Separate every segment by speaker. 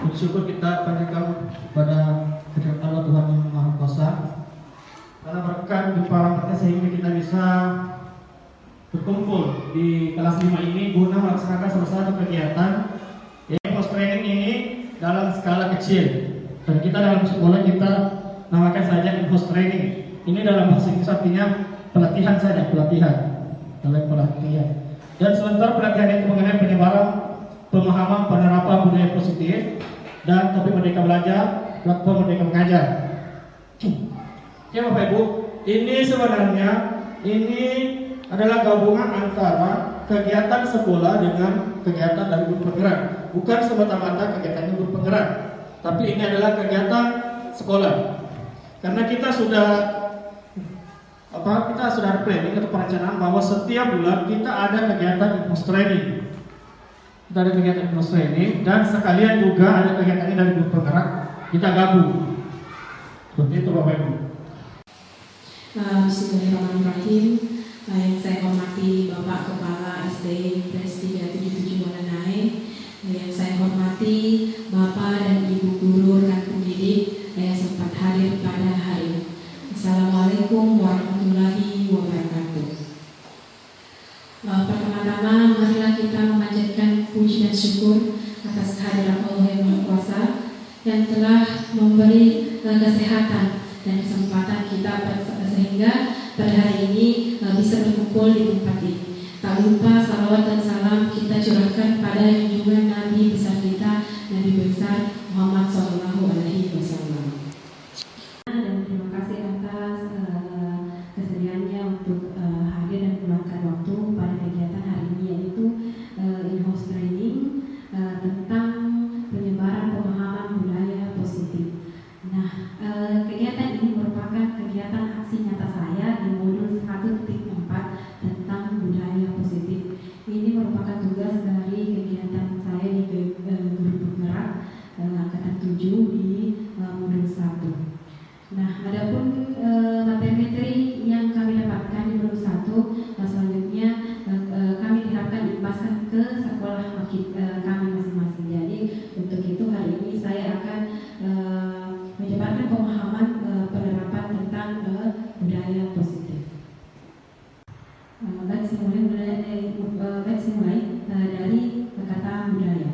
Speaker 1: Puji syukur kita panjatkan kepada hadirat Allah Tuhan yang Maha Kuasa karena berkat jumpa rahmatnya sehingga kita bisa berkumpul di kelas 5 ini guna melaksanakan salah satu kegiatan yaitu post training ini dalam skala kecil. Dan kita dalam sekolah kita namakan saja in-house training. Ini dalam bahasa Inggris artinya pelatihan saja, pelatihan. Dan sementara pelatihan itu mengenai penyebaran pemahaman penerapan budaya positif dan topik Merdeka Belajar, platform Merdeka Mengajar. Ya Bapak Ibu, ini sebenarnya adalah gabungan antara kegiatan sekolah dengan kegiatan dari grup penggerak. Bukan semata-mata kegiatan grup penggerak, tapi ini adalah kegiatan sekolah. Karena kita sudah planning atau perencanaan bahwa setiap bulan kita ada kegiatan in-house training. Kita ada kegiatan in-house training dan sekalian juga ada kegiatan dari grup penggerak kita gabung. Seperti itu Bapak Ibu.
Speaker 2: Bismillahirrahmanirrahim. Yang saya hormati Bapak Kepala SD Impres 377 Mananae, yang saya hormati Bapak dan Ibu Guru dan pendidik yang sempat hadir pada hari ini. Assalamualaikum warahmatullahi wabarakatuh. Pertama-tama marilah kita memanjatkan puji dan syukur atas kehadiran Allah yang Maha Kuasa yang telah memberi kesehatan dan kesempatan kita sehingga pada hari ini bisa berkumpul di tempat ini. Tak lupa salawat dan salam kita curahkan pada junjungan Nabi besar kita, Nabi besar Muhammad SAW. Dan terima kasih atas kesediaannya untuk hadir dan meluangkan waktu pada kegiatan hari ini, yaitu in-house training tentang penyebaran pemahaman budaya positif. Nah, kegiatan ini merupakan kegiatan aksi nyata saya di modul 1.4 tentang budaya positif. Ini merupakan tugas dari kegiatan saya di grup penggerak angkatan 7 di modul 1. Nah, adapun materi yang kami dapatkan di modul 1, selanjutnya kami diharapkan dipasang ke sekolah kami masing-masing. Jadi untuk itu hari ini saya akan menyebarkan pemahaman penerapan tentang budaya positif. Baik, saya mulai dari kata budaya.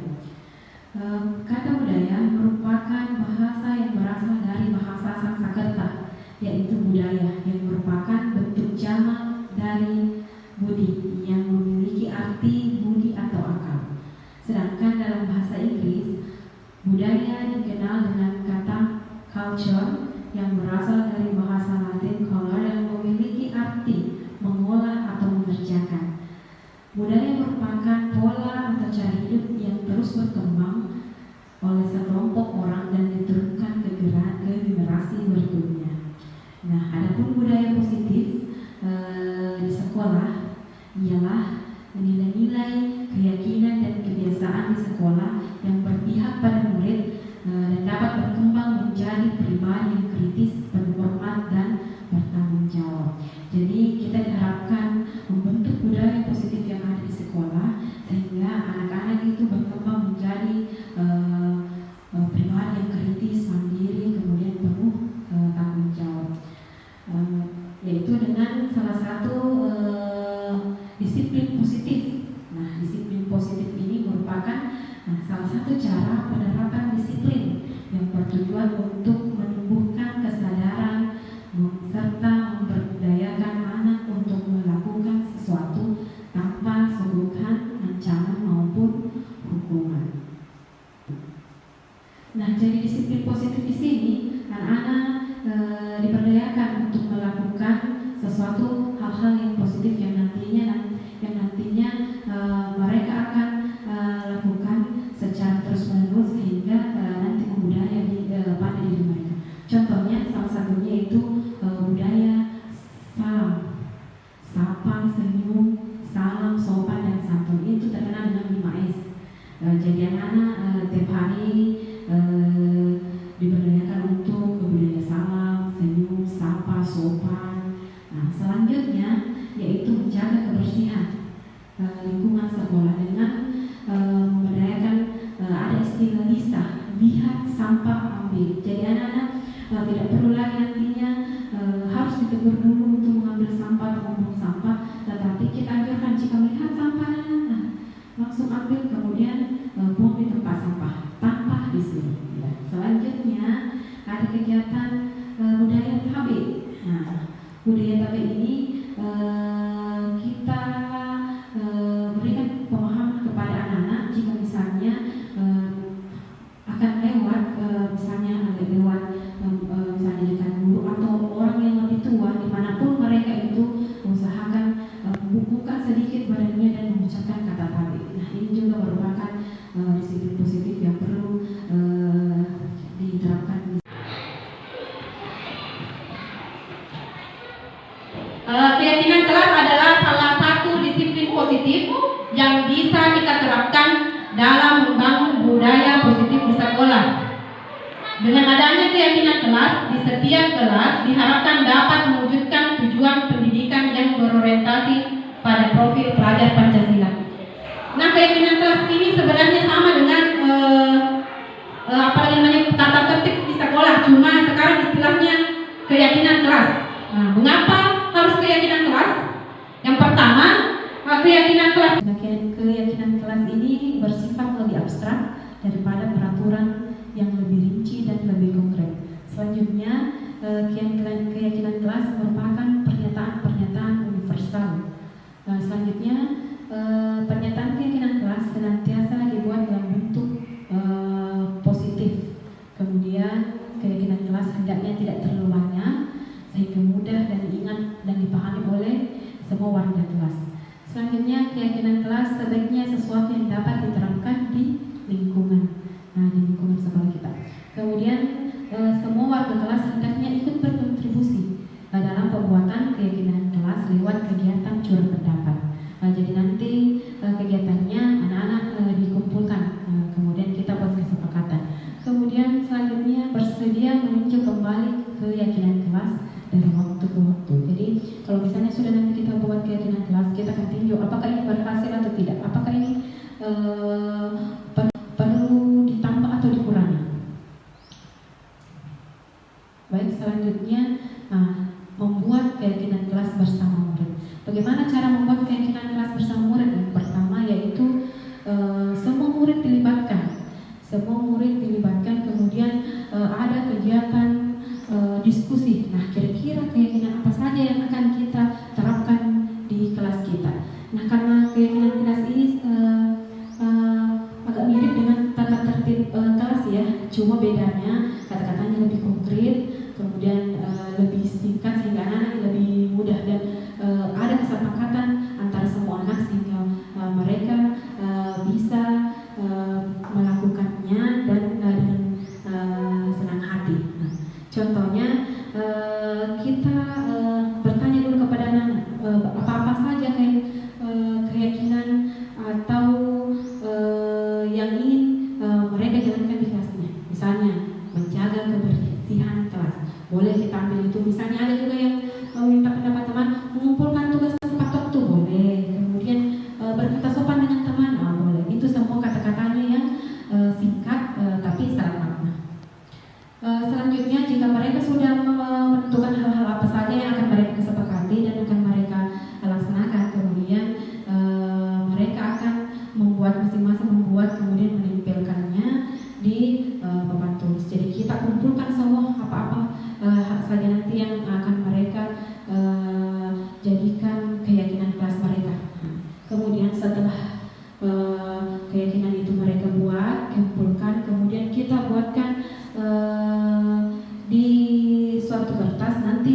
Speaker 2: Kata budaya merupakan bahasa yang berasal dari bahasa Sanskerta, yaitu budaya, yang merupakan bentuk jamak dari budi yang memiliki arti budi atau akal. Sedangkan dalam bahasa Inggris, budaya dikenal dengan kata culture yang berasal dari bahasa Latin color yang memiliki arti mengolah atau mengerjakan. Budaya merupakan pola atau cara hidup yang terus berkembang oleh sekelompok orang dan diturunkan ke generasi berikutnya. Nah, adapun budaya positif di sekolah ialah nilai-nilai, keyakinan dan kebiasaan di sekolah yang berpihak pada murid dan dapat berkembang menjadi pribadi yang kritis, berhormat dan bertanggung jawab. Jadi kita diharapkan membentuk budaya positif yang ada di sekolah sehingga anak-anak itu berkembang menjadi pribadi yang kritis, mandiri, kemudian penuh tanggung jawab. Yaitu dengan salah satu disiplin positif. Nah, disiplin positif ini merupakan salah satu cara penerapan disiplin yang bertujuan untuk menumbuhkan kesadaran serta memberdayakan anak untuk melakukan sesuatu tanpa sungguhan, ancaman maupun hukuman. Nah, jadi disiplin positif di sini anak-anak diberdayakan untuk melakukan sesuatu hal-hal yang positif yang nantinya mereka akan lakukan secara terus-menerus sehingga nanti membudaya pada diri mereka. Contohnya salah satunya itu budaya salam, sapa, senyum, salam, sopan dan santun. Itu terkenal dengan 5S. Jadi anak-anak tiap hari diberdayakan untuk budaya salam, senyum, sapa, sopan. Nah, selanjutnya yaitu menjaga kebersihan lingkungan sekolah dengan memberdayakan ada istilah mandiri. Jadi anak-anak tidak perlu lagi nantinya harus ditegur dulu untuk mengambil sampah atau membuang sampah, tetapi kita anjurkan jika melihat sampah langsung ambil, kemudian buang di tempat sampah tanpa disuruh. Ya. Selanjutnya ada kegiatan budaya THB. Nah, budaya THB ini kita berikan pemahaman kepada anak-anak jika misalnya akan lewat misalnya misalnya dengan guru atau orang yang lebih tua dimanapun mereka itu, usahakan membuka sedikit badannya dan mengucapkan kata THB. Nah, ini juga merupakan disiplin positif yang perlu diterapkan.
Speaker 3: Keyakinan kelas adalah salah satu disiplin positif yang bisa kita terapkan dalam membangun budaya positif di sekolah. Dengan adanya keyakinan kelas, di setiap kelas diharapkan dapat mewujudkan tujuan pendidikan yang berorientasi pada profil pelajar Pancasila. Nah, keyakinan kelas ini sebenarnya sama dengan tata tertib di sekolah, cuma sekarang istilahnya keyakinan kelas. Nah, mengapa harus keyakinan kelas? Yang pertama, keyakinan kelas ini bersifat lebih abstrak daripada peraturan yang lebih rinci dan lebih konkret. Selanjutnya, keyakinan kelas merupakan pernyataan universal. Selanjutnya, pernyataan keyakinan kelas senantiasa dibuat dalam bentuk positif. Kemudian, keyakinan kelas hendaknya tidak terlalu banyak sehingga mudah dan diingat dan dipahami oleh semua warga kelas. Selanjutnya, keyakinan kelas sebaiknya sesuatu yang dapat diterapkan di lingkungan. Nah, di lingkungan sekolah kita. Kemudian, semua warga kelas hendaknya ikut berkontribusi dalam pembuatan keyakinan kelas lewat kegiatan curah pendapat. Jadi nanti kegiatannya anak-anak dikumpulkan, kemudian kita buat kesepakatan. Kemudian selanjutnya bersedia meninjau kembali keyakinan kelas dari waktu ke waktu. Jadi kalau misalnya sudah nanti kita buat keyakinan kelas, kita akan tinjau apakah ini berhasil atau tidak, apakah ini perlu ditambah atau dikurangi. Baik, selanjutnya membuat keyakinan kelas bersama murid. Bagaimana cara membuat keyakinan kelas bersama murid? Yang pertama yaitu semua murid dilibatkan. Semua murid dilibatkan, kemudian ada kegiatan diskusi. Nah, kira-kira keyakinan apa saja yang akan kita terapkan di kelas kita. Nah, karena keyakinan kelas ini agak mirip dengan tata tertib kelas ya, cuma bedanya kata-katanya lebih konkret, kemudian lebih singkat sehingga anak lebih mudah, dan ada kesepakatan antara semua anak sehingga mereka bisa melakukannya dan dengan senang hati. Nah, contohnya kita bertanya dulu kepada anak apa-apa saja keyakinan atau yang ingin mereka jalankan di kelasnya. Misalnya menjaga kebersihan kelas, boleh kita ambil itu. Misalnya ada juga yang meminta pendapat teman mengumpulkan tugas tepat waktu, boleh. Kemudian berkata sopan dengan teman, boleh. Itu semua kata-katanya yang singkat tapi syarat makna. Selanjutnya, jika mereka sudah menentukan hal-hal apa saja yang akan mereka kesepakati dan akan mereka laksanakan, kemudian mereka akan masing-masing membuat kemudian menempelkannya di papan tulis. Jadi kita kumpulkan semua apa-apa saja nanti yang akan mereka jadikan keyakinan kelas mereka. Kemudian setelah keyakinan itu mereka buat, kumpulkan, kemudian kita buatkan di suatu kertas. Nanti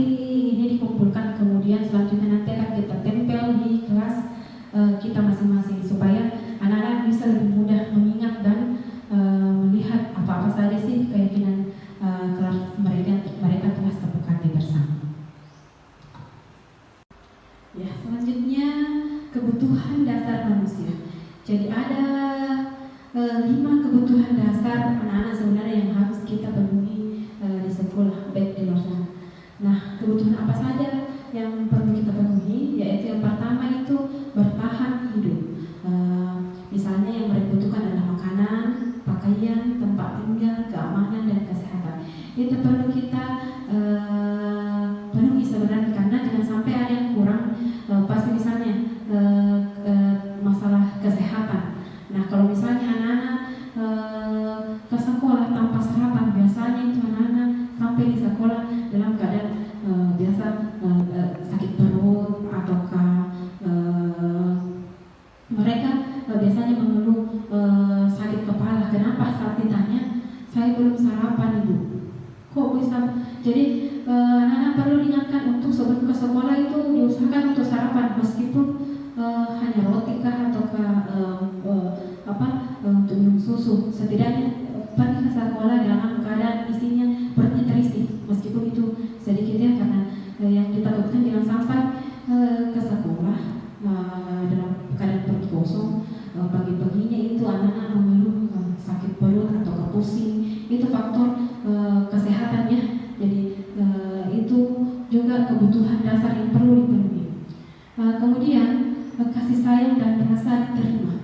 Speaker 3: ini dikumpulkan, kemudian selanjutnya nanti akan kita tempel di kelas kita masing-masing supaya anak-anak bisa lebih mudah mengingat dan melihat apa-apa saja sih keyakinan kelas mereka telah sepakati bersama. Ya, selanjutnya kebutuhan dasar manusia. Jadi ada 5 kebutuhan dasar anak-anak sebenarnya yang harus kita penuhi di sekolah, baik di luar sana. Nah, kebutuhan apa saja yang perlu kita penuhi? Yaitu yang pertama itu bertahan hidup. Misalnya yang mereka butuhkan adalah makanan, pakaian, tempat tinggal, keamanan, dan kesehatan. saya belum sarapan Ibu. Kok bisa? Jadi anak-anak perlu diingatkan untuk sebelum ke sekolah itu diusahakan untuk sarapan, meskipun hanya roti kah ataukah untuk minum susu. Setidaknya pergi ke sekolah dalam keadaan isinya perutnya terisi, meskipun itu sedikit ya, karena yang ditakutkan jangan sampai ke sekolah dalam keadaan perut kosong. Pagi-paginya itu anak-anak mengeluh sakit perut atau pusing, itu faktor kesehatannya. Jadi itu juga kebutuhan dasar yang perlu dipenuhi. Kemudian kasih sayang dan rasa diterima.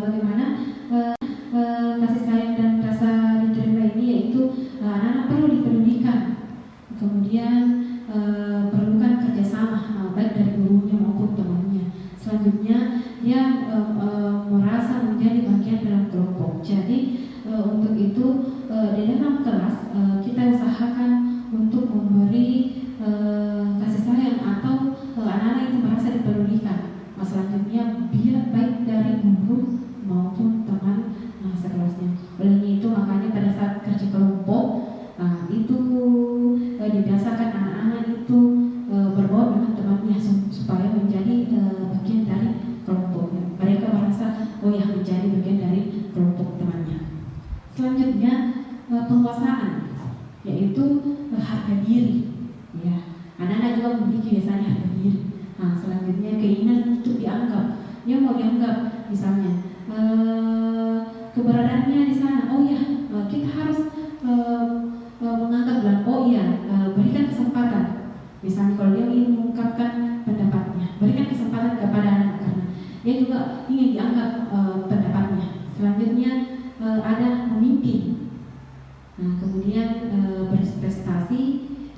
Speaker 3: Bagaimana kasih sayang dan rasa diterima ini, yaitu anak-anak perlu dipedulikan. Kemudian perlukan kerjasama baik dari gurunya maupun temannya. Selanjutnya dia merasa menjadi bagian dalam kelompok. Jadi untuk itu di dalam kelas kita usahakan untuk memberi kasih sayang atau anak-anak itu merasa dipedulikan. Selanjutnya biar baik dari guru maupun teman sekelasnya. Oleh itu makanya pada saat kerja kelompok itu dibiasakan anak-anak itu berbaur dengan temannya supaya menjadi bagian dari kelompoknya. Mereka merasa oh ya, menjadi bagian dari kelompok temannya. Selanjutnya penguasaan, yaitu harga diri. Ya, anak-anak juga memiliki biasanya harga diri. Selanjutnya keinginan untuk dianggap, dia mau dianggap, misalnya keberadaannya di sana. Oh ya, kita harus menganggap bilang, oh iya, berikan kesempatan. Misalnya kalau dia ingin mengungkapkan pendapatnya, berikan kesempatan kepada anak karena dia juga ingin dianggap pendapatnya. Selanjutnya ada memimpin. Kemudian berprestasi,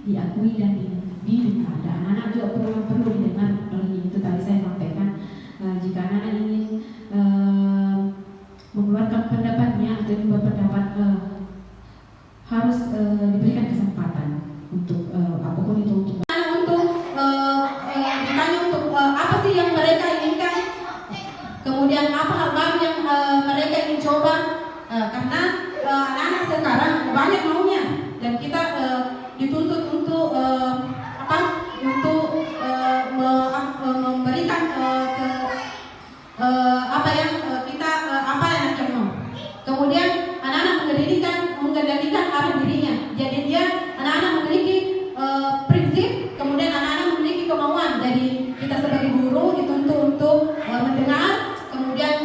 Speaker 3: diakui dan didukung. Anak-anak juga perlu didengar. Oleh itu tadi saya sampaikan, jika anak-anak ingin mengeluarkan pendapatnya atau berpendapat, harus diberikan kesempatan untuk apapun itu, untuk ditanya untuk apa sih yang mereka inginkan, kemudian apa hal baru yang mereka ingin coba, karena anak-anak sekarang banyak maunya dan kita dituntut untuk memberikan apa yang kita mau. Kemudian anak-anak mengendalikan arah dirinya. Jadi dia anak-anak memiliki prinsip, kemudian anak-anak memiliki kemauan. Jadi kita sebagai guru dituntut untuk mendengar, kemudian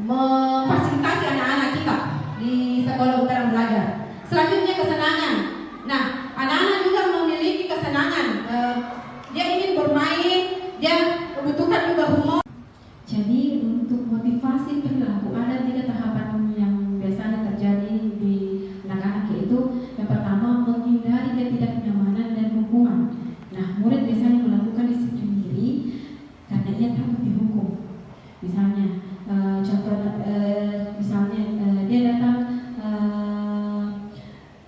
Speaker 3: memfasilitasi anak-anak kita di sekolah utara belajar. Selanjutnya kesenangan. Nah, anak-anak juga memiliki kesenangan. Dia ingin bermain, dia membutuhkan juga humor. Jadi untuk motivasi perilaku ada 3 tahapan yang biasanya terjadi di anak-anak, yaitu yang pertama menghindari ketidaknyamanan dan hukuman. Nah, murid biasanya melakukan disiplin diri karena ia takut dihukum. Misalnya dia datang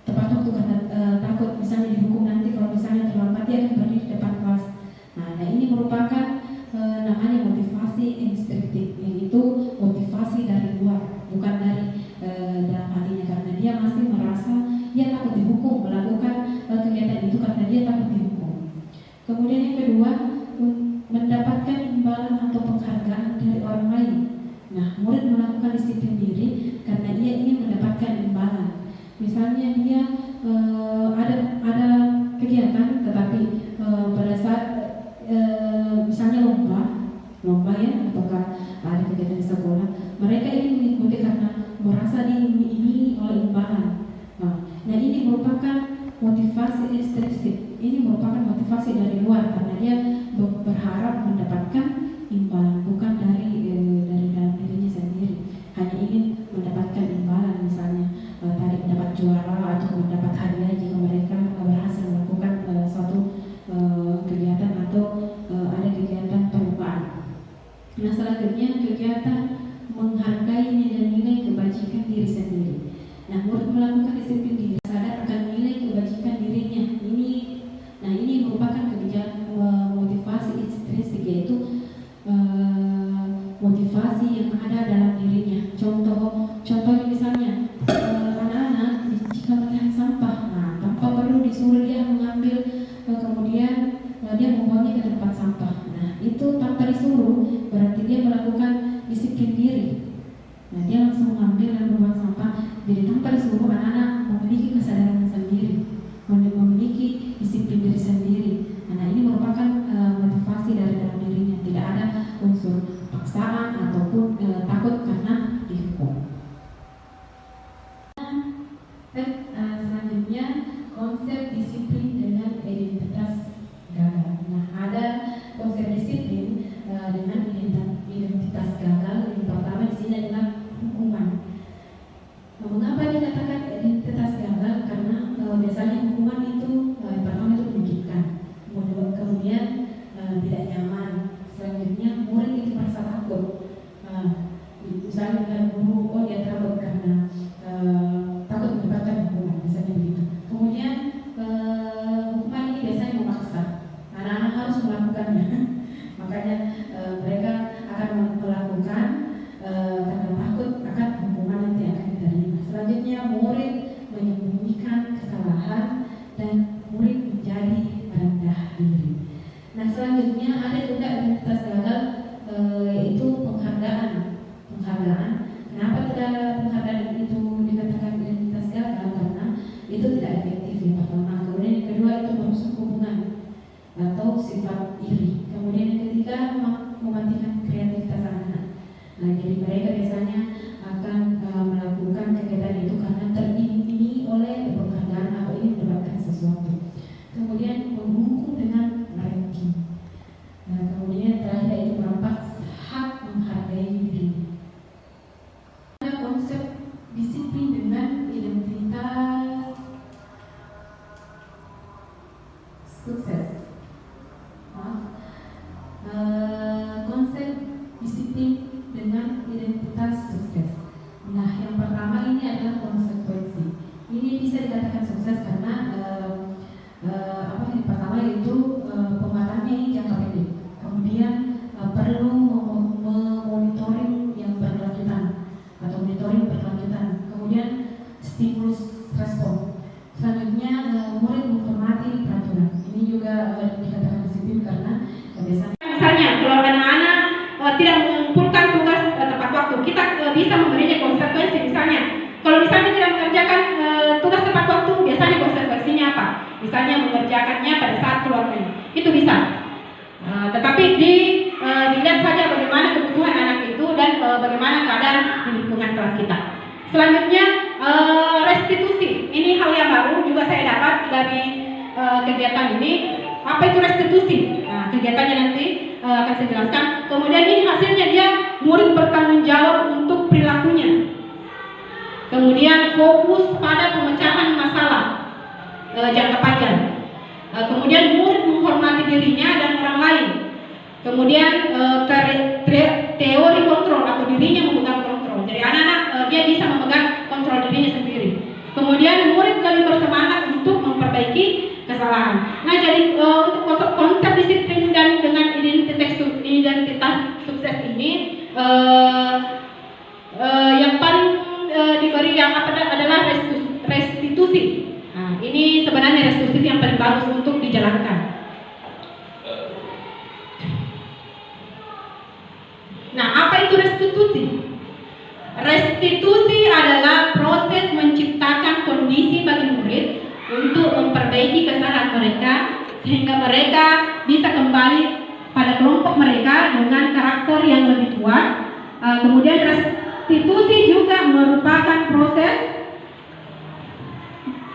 Speaker 3: tepat waktu karena takut misalnya dihukum nanti kalau misalnya terlambat, dia akan berdiri di depan kelas Nah, dia langsung mengambil dan membuang sampah. Jadi tanpa disuruh anak-anak memiliki kesadaran sendiri, memiliki disiplin diri sendiri. Nah, ini merupakan motivasi dari dalam dirinya. Tidak ada unsur paksaan ataupun takut karena dihukum. Selanjutnya konsep disiplin dengan identitas gagal. Nah, ada konsep disiplin dengan identitas gagal. Yang pertama di sini adalah hukuman. Nah, mengapa dikatakan identitas gagal? Karena biasanya hukuman itu yang pertama itu menyakitkan, kemudian tidak nyaman. Selanjutnya murid itu merasa takut. Misalnya guru, dia takut karena takut mendapatkan hukuman, misalnya begitu. Kemudian hukuman ini biasanya memaksa anak-anak harus melakukannya. Makanya mereka akan melakukan karena takut akan hukuman nanti akan diterima. Selanjutnya murid menyembunyikan kesalahan dan murid menjadi rendah diri. Nah, selanjutnya ada juga identitas gagal, yaitu penghargaan. Kenapa tidak penghargaan itu dikatakan identitas gagal? Karena itu tidak efektif yang pertama. Kemudian yang kedua itu merusak hubungan atau sifat iri. Kemudian yang ketiga mematikan kreativitas anak-anak. Nah, jadi mereka biasanya akan melakukan kegiatan itu karena teriming-imingi oleh penghargaan atau ingin mendapatkan sesuatu. Kemudian menghukum dengan ranking. Nah, kemudian terakhir itu merampas hak menghargai diri. Ada konsep disiplin dengan identitas sukses. Konsep disiplin dengan identitas sukses. Nah, yang pertama ini adalah konsekuensi. Ini bisa dikatakan sukses karena yang pertama itu pematannya ini jangka pendek. Kemudian perlu monitoring yang berkelanjutan atau monitoring berkelanjutan. Kemudian stimulus respon. Selanjutnya murid menghormati peraturan. Ini juga dikatakan disiplin karena biasanya. Misalnya kalau anak-anak tidak mengumpulkan tugas tepat waktu, kita bisa memberinya konsekuensi. Misalnya kalau misalnya tidak mengerjakan tugas tepat waktu, biasanya konsekuensinya apa? Misalnya mengerjakannya pada saat keluarga, itu bisa. Tetapi dilihat saja bagaimana kebutuhan anak itu dan bagaimana keadaan di lingkungan kelas kita. Selanjutnya restitusi. Ini hal yang baru juga saya dapat dari kegiatan ini. Apa itu restitusi? Nah, kegiatannya nanti akan saya jelaskan. Kemudian ini hasilnya dia murid bertanggung jawab untuk perilakunya. Kemudian fokus pada pemecahan masalah jangka panjang. Kemudian murid menghormati dirinya dan orang lain. Kemudian teori kontrol atau dirinya memegang kontrol. Jadi anak-anak dia bisa memegang kontrol dirinya sendiri. Kemudian murid lebih bersemangat untuk memperbaiki kesalahan. Nah, jadi untuk konsep disiplin dan dengan identitas sukses ini yang paling diberi yang adalah restitusi. Nah, ini sebenarnya restitusi yang paling bagus untuk dijalankan. Nah, apa itu restitusi? Restitusi adalah proses menciptakan kondisi bagi murid untuk memperbaiki kesalahan mereka sehingga mereka bisa kembali pada kelompok mereka dengan karakter yang lebih kuat. Kemudian restitusi juga merupakan proses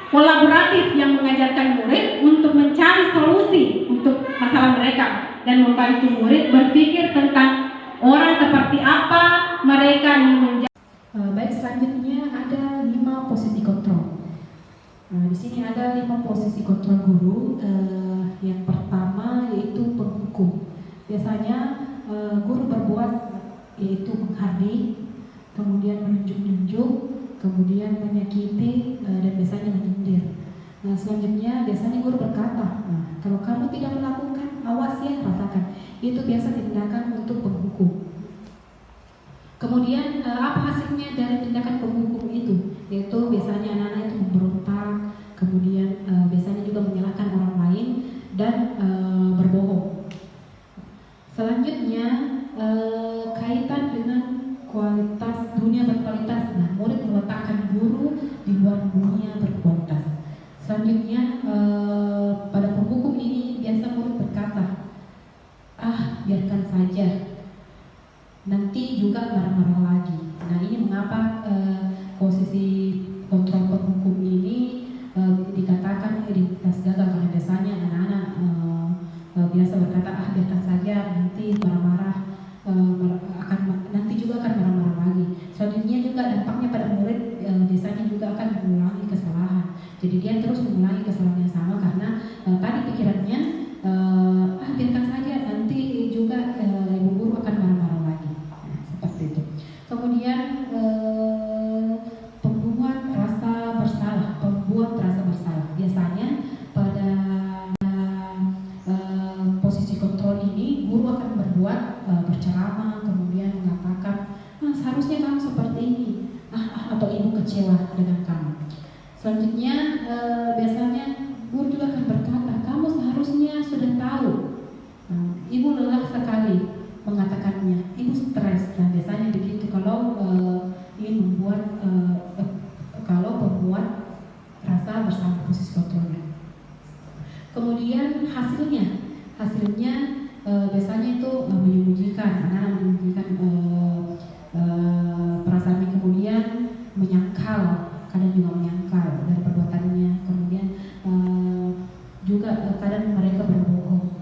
Speaker 3: kolaboratif yang mengajarkan murid untuk mencari solusi untuk masalah mereka dan membantu murid berpikir tentang orang seperti apa mereka ingin menjadi. Baik, selanjutnya ada 5 posisi kontrol. Di sini ada 5 posisi kontrol guru. Yang pertama yaitu penghukum. Biasanya guru berbuat yaitu menghardik, kemudian menunjuk-nunjuk, kemudian menyakiti, dan biasanya menyindir. Nah, selanjutnya biasanya guru berkata, kalau kamu tidak melakukan, awas ya, rasakan. Itu biasa tindakan untuk penghukum. Kemudian apa hasilnya dari tindakan penghukum itu? Yaitu biasanya anak-anak itu memberontak, kemudian biasanya juga menyalahkan orang lain dan berbohong. Selanjutnya kaitan dengan kualitas dunia berkualitas. Nah, murid meletakkan guru di luar dunia berkualitas. Selanjutnya pada penghukum ini biasa murid berkata, biarkan saja, nanti juga marah-marah lagi. Nah, ini mengapa posisi kontrol penghukum ini dikatakan identitas gagal, karena biasanya anak-anak biasa berkata, biarkan saja, nanti marah-marah, nanti juga akan marah-marah lagi. Selanjutnya juga dampaknya pada murid biasanya juga akan mengulangi kesalahan. Jadi dia terus mengulangi kesalahan yang sama karena tadi pikirannya biarkan saja, nanti juga ibu guru akan marah-marah lagi. Nah, seperti itu. Kemudian pembuat rasa bersalah. Biasanya pada posisi kontrol ini guru akan berceramah, kemudian mengatakan seharusnya kamu seperti ini, atau ibu kecewa dengan kamu. Selanjutnya biasanya guru juga akan berkata, kamu seharusnya sudah tahu. Ibu lelah sekali mengatakannya, ibu stres. Dan biasanya begitu kalau ingin membuat kalau pembuat rasa bersama posisi kontrolnya. Kemudian hasilnya biasanya itu menyembunyikan, anak-anak menyembunyikan perasaannya, kemudian menyangkal, kadang juga menyangkal dari perbuatannya, kemudian juga kadang mereka berbohong.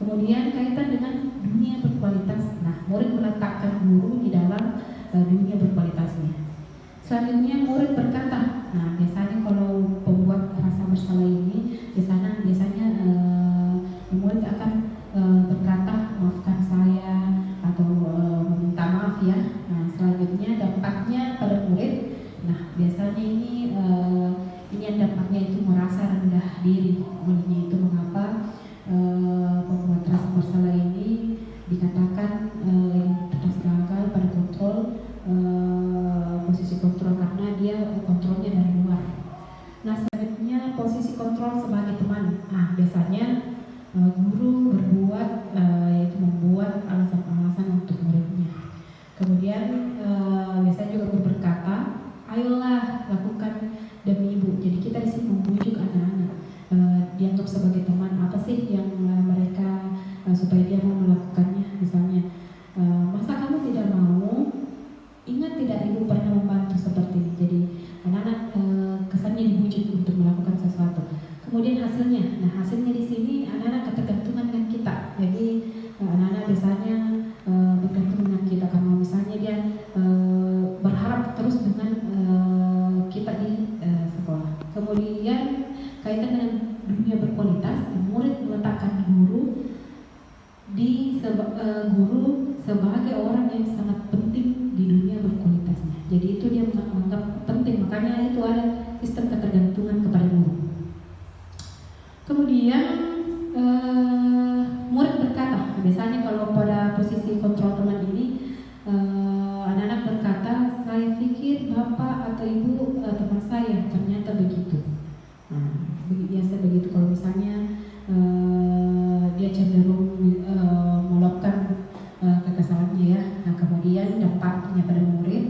Speaker 3: Kemudian kaitan dengan dunia berkualitas. Nah, murid meletakkan guru di dalam dunia berkualitasnya. Selanjutnya murid berkata, nah biasanya kalau pembuat rasa bersalah ini biasanya murid akan berkata, maafkan saya, atau meminta maaf ya. Nah, selanjutnya dampaknya pada murid. Nah, biasanya ini dampaknya itu merasa rendah diri. Olehnya itu mengapa pembuat rasa bersalah ini dikatakan identitas gagal pada kontrol, posisi kontrol, karena dia kontrolnya dari luar. Nah, selanjutnya posisi kontrol sebagai teman. Nah, biasanya guru berbuat yaitu membuat alasan-alasan untuk muridnya. Kemudian biasanya juga guru berkata, ayolah lakukan demi ibu. Jadi kita di sini membujuk anak-anak dianggap sebagai teman. Apa sih yang mereka supaya dia mau melakukannya? Misalnya, masa kamu tidak mau? Ingat tidak ibu pernah membantu seperti ini. Jadi anak-anak kesannya dibujuk untuk melakukan sesuatu. Kemudian hasilnya di sini anak-anak ketergantungan dengan kita. Jadi anak-anak biasanya bergantung dengan kita, karena misalnya dia berharap terus dengan kita di sekolah. Kemudian kaitan dengan dunia berkualitas, murid meletakkan guru sebagai orang yang sangat penting di dunia berkualitasnya. Jadi itu dia menganggap penting, makanya itu ada sistem ketergantungan kepada guru. Kemudian murid berkata, biasanya kalau pada posisi kontrol teman ini anak-anak berkata, saya pikir bapak atau ibu teman saya, ternyata begitu. Biasa begitu kalau misalnya dia cenderung meluapkan kekesalannya ya. Nah, kemudian dampaknya pada murid,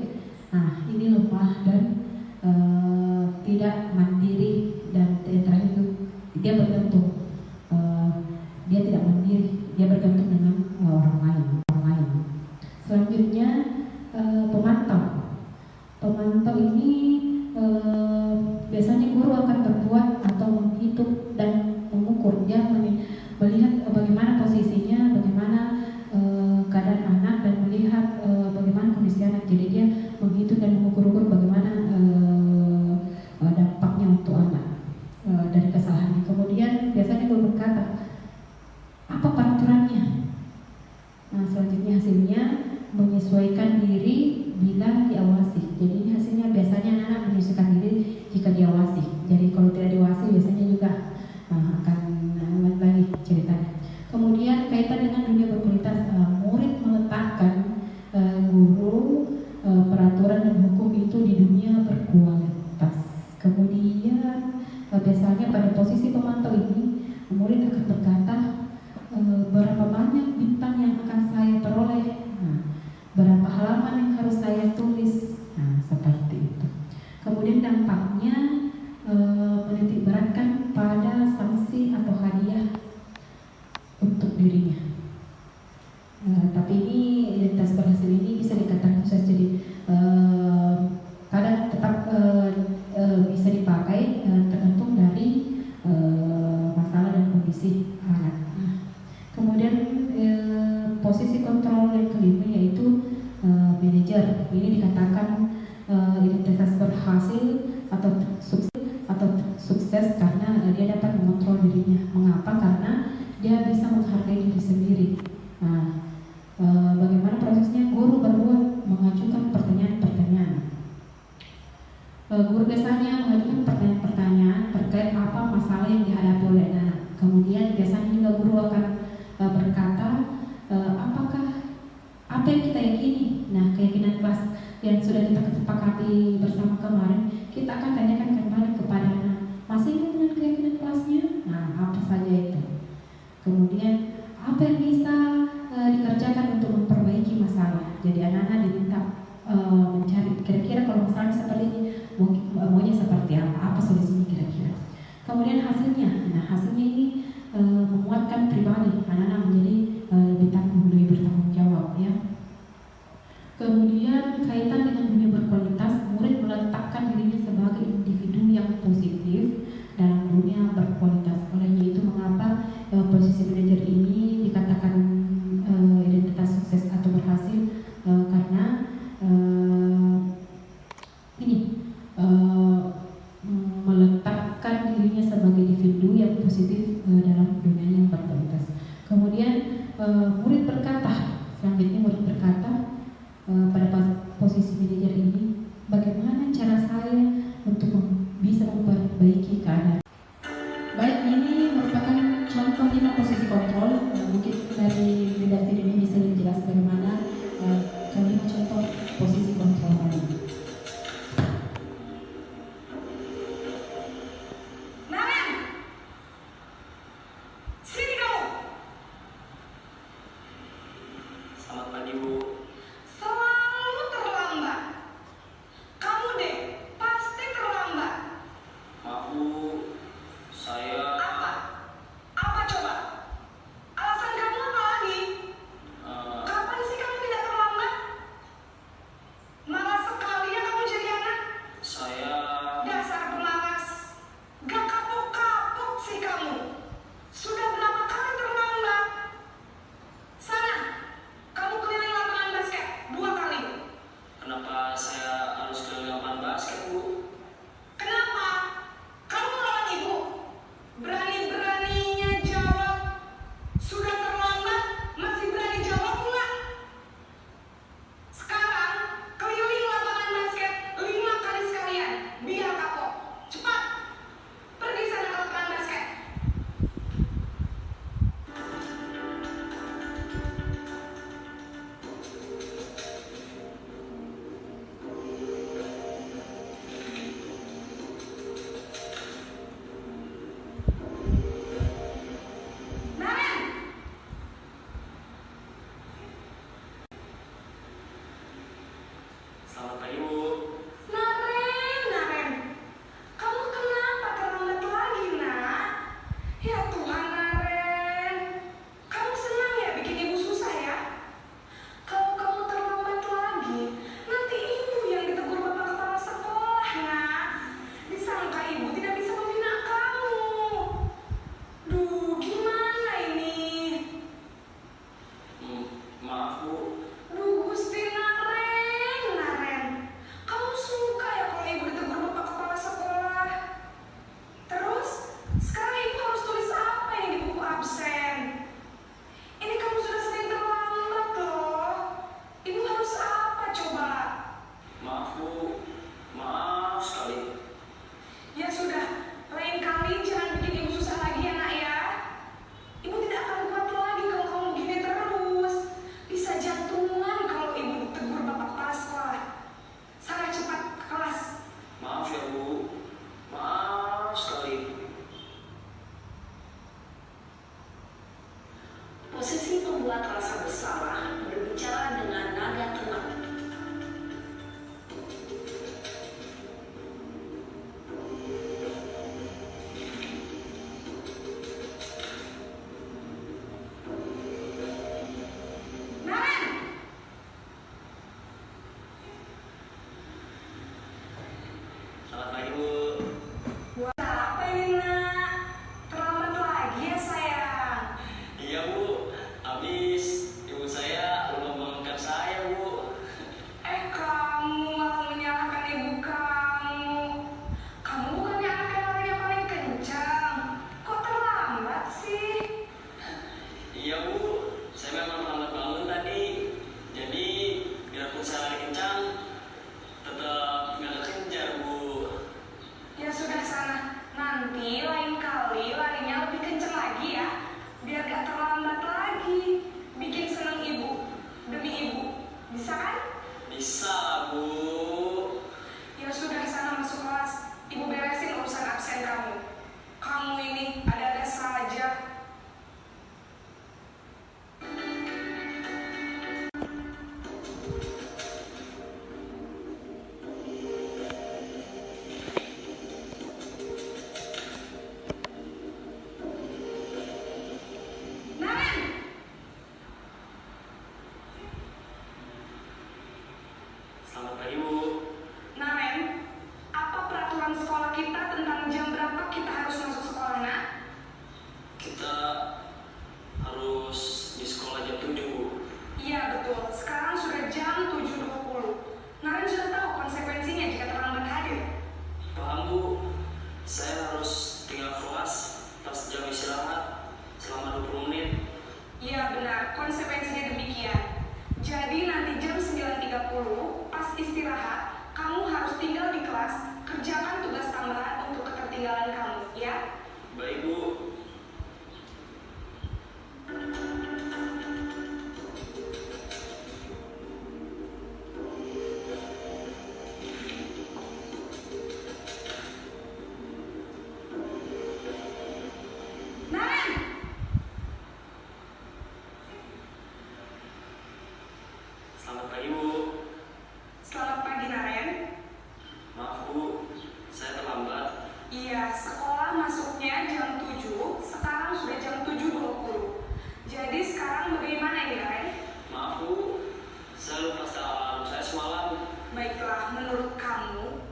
Speaker 3: ini lemah dan tidak mandiri, dan yang terakhir itu dia bergantung, dia tidak mandiri, dia bergantung dengan orang lain. Selanjutnya pemantau ini biasanya guru akan berbuat atau menghitung dan mengukur. Dia melihat bagaimana posisinya, bagaimana keadaan anak, dan melihat bagaimana kondisi anak. Jadi dia menghitung dan mengukur bagaimana dampaknya untuk anak dari kesalahannya. Kemudian biasanya guru berkata, apa peraturannya? Nah, selanjutnya hasilnya menyesuaikan diri bila diawasi. Jadi ini hasilnya biasanya anak menyesuaikan diri jika diawasi. Jadi kalau tidak diawasi biasanya juga akan lagi ceritanya. Kemudian kaitan dengan dunia berkualitas, murid meletakkan guru, peraturan dan hukum itu di dunia berkualitas. Kemudian biasanya pada posisi pemantau ini murid akan berkata, berapa banyak bintang yang akan saya peroleh, berapa halaman yang harus saya tulis, Guru biasanya mengajukan pertanyaan-pertanyaan terkait apa masalah yang dihadapi oleh anak. Kemudian biasanya juga guru akan berkata, apakah apa yang kita yakini? Nah, keyakinan kelas yang sudah kita sepakati bersama kemarin, kita akan tanyakan kembali kepada anak, masih ingat dengan keyakinan kelasnya? Nah, apa saja itu? Kemudian apa yang bisa dikerjakan untuk memperbaiki masalah? Jadi anak-anak diminta mencari kira-kira kalau masalahnya seperti ini maunya seperti apa solusinya kira-kira. Kemudian hasilnya, nah hasilnya ini menguatkan pribadi anak-anak menjadi lebih bertanggung jawab ya. Kemudian kaitan dengan dunia berkualitas, murid meletakkan dirinya sebagai individu yang positif dalam dunia berkualitas. Olehnya itu mengapa posisi manajer ini dikatakan identitas sukses atau berhasil, karena meletakkan dirinya sebagai individu yang positif dalam dunia yang berkualitas. Kemudian murid berkata, selanjutnya murid berkata pada posisi manajer ini, bagaimana cara saya untuk bisa memperbaiki keadaan. Baik, ini merupakan contoh 5 posisi kontrol. Mungkin dari redaksi ini bisa dijelaskan bagaimana kelima contoh posisi kontrol tadi.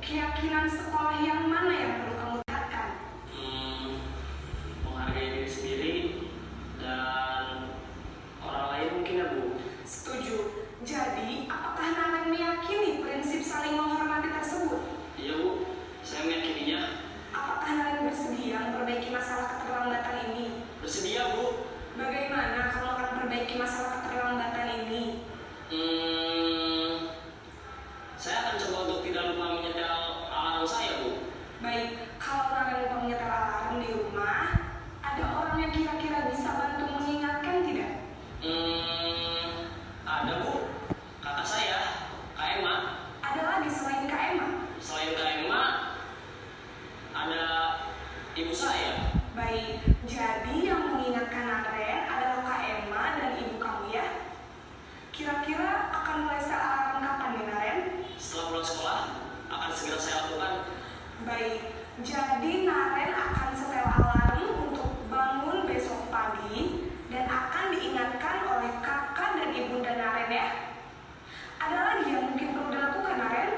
Speaker 4: keyakinan sekolah yang mana yang perlu kamu tingkatkan?
Speaker 5: Menghargai diri sendiri dan orang lain mungkin ya Bu.
Speaker 4: Setuju. Jadi, apakah Naren meyakini prinsip saling menghormati tersebut?
Speaker 5: Iya Bu, saya meyakininya.
Speaker 4: Apakah Naren bersedia memperbaiki masalah keterlambatan ini?
Speaker 5: Bersedia Bu.
Speaker 4: Bagaimana kamu akan memperbaiki masalah keterlambatan ini?
Speaker 5: Saya akan coba untuk tidak lupa menyetel alarm saya Bu.
Speaker 4: Baik, kalau Naren lupa menyetel alarm di rumah, ada orang yang kira-kira bisa bantu mengingatkan tidak?
Speaker 5: Ada Bu, kakak saya, Kak Emma.
Speaker 4: Ada lagi selain Kak Emma?
Speaker 5: Selain Kak Emma, ada ibu saya.
Speaker 4: Baik, jadi yang mengingatkan Naren adalah Kak Emma dan ibu kamu ya? Kira-kira akan mulai setel alarm kapan nih Naren?
Speaker 5: Setelah pulang sekolah, akan segera saya lakukan.
Speaker 4: Baik, jadi Naren akan setel alarm untuk bangun besok pagi dan akan diingatkan oleh kakak dan ibunda Naren ya. Ada lagi yang mungkin perlu dilakukan Naren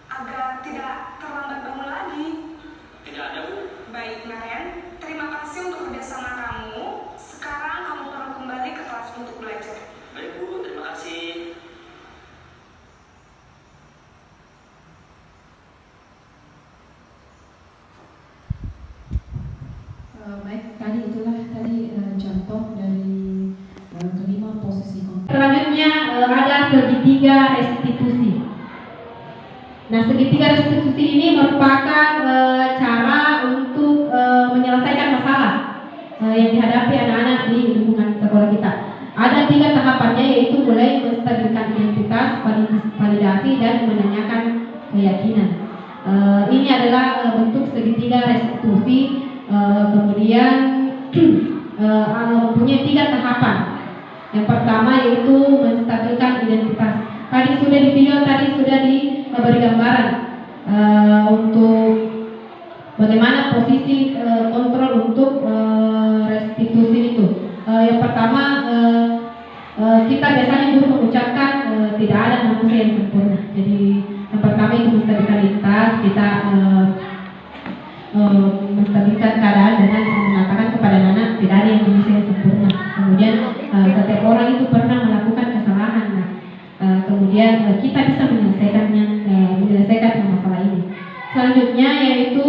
Speaker 4: agar tidak terlambat bangun lagi?
Speaker 5: Tidak ada Bu.
Speaker 4: Baik Naren, terima kasih untuk kerjasama kamu. Sekarang kamu perlu kembali ke kelas untuk belajar.
Speaker 5: Baik Bu, terima kasih.
Speaker 3: Baik, tadi contoh dari kelima posisi konflik. Selanjutnya ada segitiga restitusi. Nah, segitiga restitusi ini merupakan cara untuk menyelesaikan masalah yang dihadapi anak-anak di lingkungan sekolah kita. Ada 3 tahapannya, yaitu mulai menstabilkan identitas, validasi, dan menanyakan keyakinan. Ini adalah bentuk segitiga restitusi. Kemudian mempunyai 3 tahapan. Yang pertama yaitu menstabilkan identitas. Tadi sudah di video diberi gambaran untuk bagaimana posisi kontrol untuk restitusi itu. Yang pertama, kita biasanya dulu mengucapkan tidak ada manusia yang sempurna. Jadi yang pertama itu menstabilkan identitas, kita menstabilkan keadaan dengan mengatakan kepada anak tidak ada yang manusia yang sempurna. Kemudian setiap orang itu pernah melakukan kesalahan. Kemudian kita bisa menyelesaikan masalah ini. Selanjutnya yaitu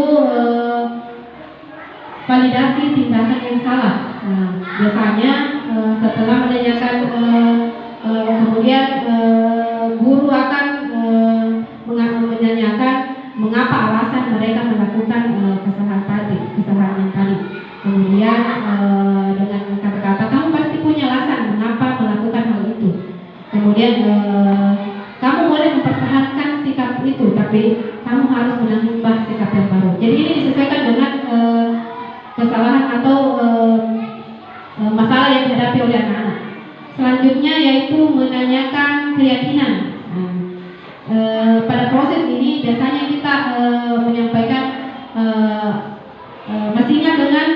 Speaker 3: validasi tindakan yang salah. Biasanya setelah menanyakan, kemudian guru akan menanyakan mengapa alasan mereka melakukan kesalahan yang tadi. Kemudian dengan kata-kata kamu pasti punya alasan mengapa melakukan hal itu. Kemudian kamu boleh mempertahankan sikap itu, tapi kamu harus menambah sikap yang baru. Jadi ini disesuaikan dengan kesalahan atau masalah yang dihadapi oleh anak-anak. Selanjutnya yaitu menanyakan keyakinan. Pada proses ini biasanya kita menyampaikan mestinya dengan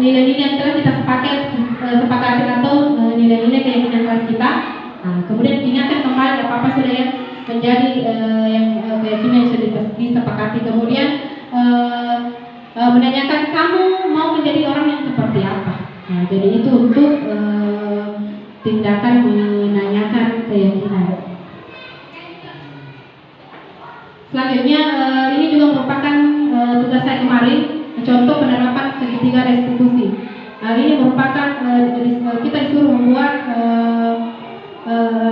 Speaker 3: nilai-nilai yang telah kita sepakati atau nilai-nilai keyakinan kelas kita. Kemudian diingatkan kembali apa sudah yang menjadi keyakinan yang sudah disepakati. Kemudian menanyakan kamu mau menjadi orang yang seperti apa. Jadi itu untuk tindakan menanyakan keyakinan. Selanjutnya ini juga merupakan tugas saya kemarin, contoh penerapan segitiga restitusi. Ini merupakan kita disuruh membuat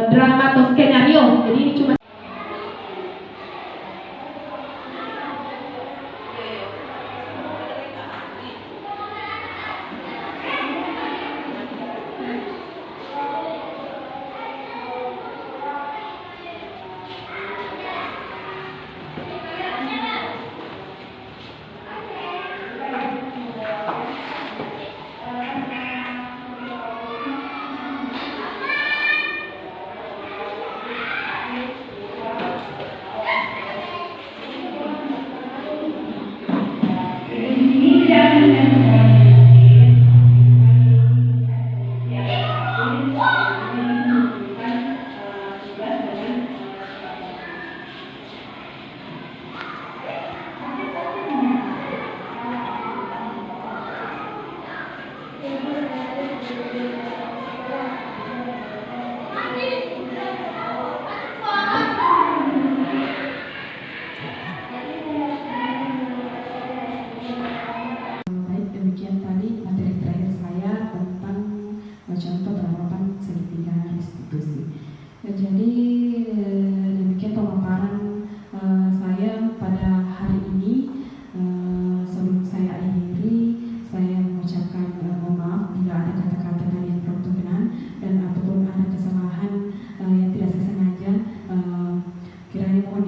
Speaker 3: drama atau skenario. Jadi ini cuma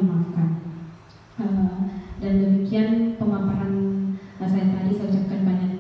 Speaker 3: dimaafkan. Dan demikian pemaparan saya tadi, saya ucapkan banyak